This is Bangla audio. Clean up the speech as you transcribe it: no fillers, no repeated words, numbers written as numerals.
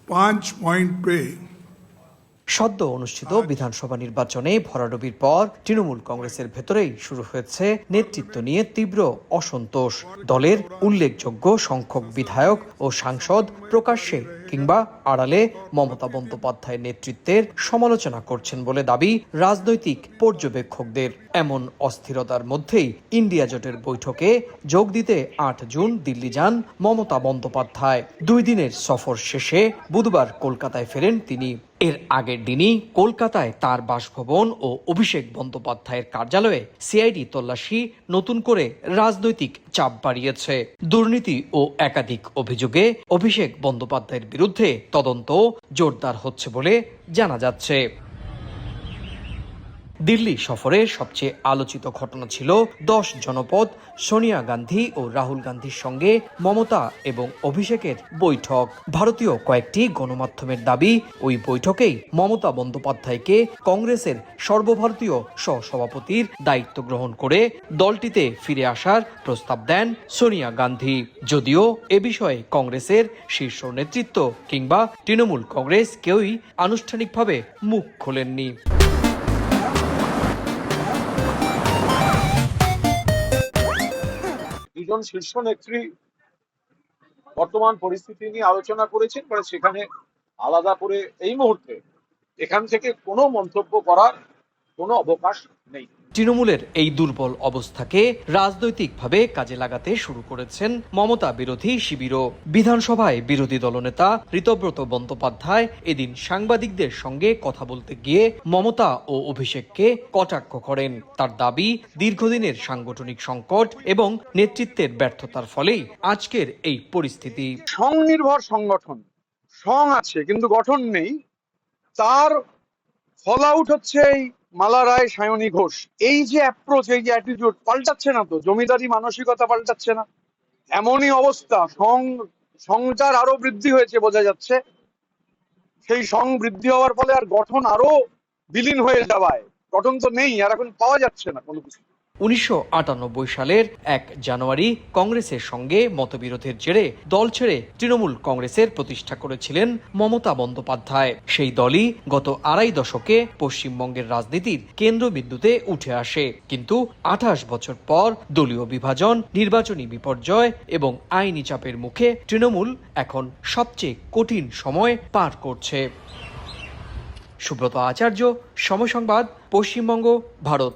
5 পয়েন্ট পেয়ে সদ্য অনুষ্ঠিত বিধানসভা নির্বাচনে ভরাডুবির পর তৃণমূল কংগ্রেসের ভেতরেই শুরু হয়েছে নেতৃত্ব নিয়ে তীব্র অসন্তোষ। দলের উল্লেখযোগ্য সংখ্যক বিধায়ক ও সাংসদ প্রকাশ্যে কিংবা আড়ালে মমতা বন্দ্যোপাধ্যায়ের নেতৃত্বের সমালোচনা করছেন বলে দাবি রাজনৈতিক পর্যবেক্ষকদের। এমন অস্থিরতার মধ্যেই ইন্ডিয়া জোটের বৈঠকে যোগ দিতে 8 জুন দিল্লি যান মমতা বন্দ্যোপাধ্যায়। 2 দিনের সফর শেষে বুধবার কলকাতায় ফেরেন তিনি। এর আগের দিনই কলকাতায় তার বাসভবন ও অভিষেক বন্দ্যোপাধ্যায়ের কার্যালয়ে সিআইডি তল্লাশি নতুন করে রাজনৈতিক চাপ বাড়িয়েছে। দুর্নীতি ও একাধিক অভিযোগে অভিষেক বন্দ্যোপাধ্যায়ের বিরুদ্ধে তদন্ত জোরদার হচ্ছে বলে জানা যাচ্ছে। দিল্লি সফরে সবচেয়ে আলোচিত ঘটনা ছিল 10 জনপদ সোনিয়া গান্ধী ও রাহুল গান্ধীর সঙ্গে মমতা এবং অভিষেকের বৈঠক। ভারতীয় কয়েকটি গণমাধ্যমের দাবি, ওই বৈঠকেই মমতা বন্দ্যোপাধ্যায়কে কংগ্রেসের সর্বভারতীয় সহসভাপতির দায়িত্ব গ্রহণ করে দলটিতে ফিরে আসার প্রস্তাব দেন সোনিয়া গান্ধী। যদিও এ বিষয়ে কংগ্রেসের শীর্ষ নেতৃত্ব কিংবা তৃণমূল কংগ্রেস কেউই আনুষ্ঠানিকভাবে মুখ খোলেননি। দুজন শীর্ষ নেত্রী বর্তমান পরিস্থিতি নিয়ে আলোচনা করেছেন, সেখানে আলাদা করে এই মুহূর্তে এখান থেকে কোনো মন্তব্য করার কোনো অবকাশ নেই। তৃণমূলের এই দুর্বল অবস্থাকে রাজনৈতিকভাবে কাজে লাগাতে শুরু করেছেন মমতা বিরোধী শিবিরও। বিধানসভায় বিরোধী দলনেতা ঋতব্রত বন্দ্যোপাধ্যায় এদিন সাংবাদিকদের সঙ্গে কথা বলতে গিয়ে মমতা ও অভিষেককে কটাক্ষ করেন। তার দাবি, দীর্ঘদিনের সাংগঠনিক সংকট এবং নেতৃত্বের ব্যর্থতার ফলেই আজকের এই পরিস্থিতি। সংনির্ভর সংগঠন, সং আছে কিন্তু গঠন নেই, তার ফল আউট হচ্ছে এই মালা রায়, সায়নী ঘোষ। এই যে অ্যাপ্রোচ, এই যে অ্যাটিটিউড পাল্টাচ্ছে না, তো জমিদারি মানসিকতা পাল্টাচ্ছে না। এমনই অবস্থা, সংচার আরো বৃদ্ধি হয়েছে বোঝা যাচ্ছে। সেই সং বৃদ্ধি হওয়ার ফলে আর গঠন আরো বিলীন হয়ে যাওয়ায়, গঠন তো নেই আর, এখন পাওয়া যাচ্ছে না কোনো কিছু। 1998 সালের 1 জানুয়ারি কংগ্রেসের সঙ্গে মতবিরোধের জেরে দল ছেড়ে তৃণমূল কংগ্রেসের প্রতিষ্ঠা করেছিলেন মমতা বন্দ্যোপাধ্যায়। সেই দলই গত 2.5 দশকে পশ্চিমবঙ্গের রাজনীতির কেন্দ্রবিন্দুতে উঠে আসে। কিন্তু 28 বছর পর দলীয় বিভাজন, নির্বাচনী বিপর্যয় এবং আইনি চাপের মুখে তৃণমূল এখন সবচেয়ে কঠিন সময় পার করছে। সুব্রত আচার্য, সময় সংবাদ, পশ্চিমবঙ্গ, ভারত।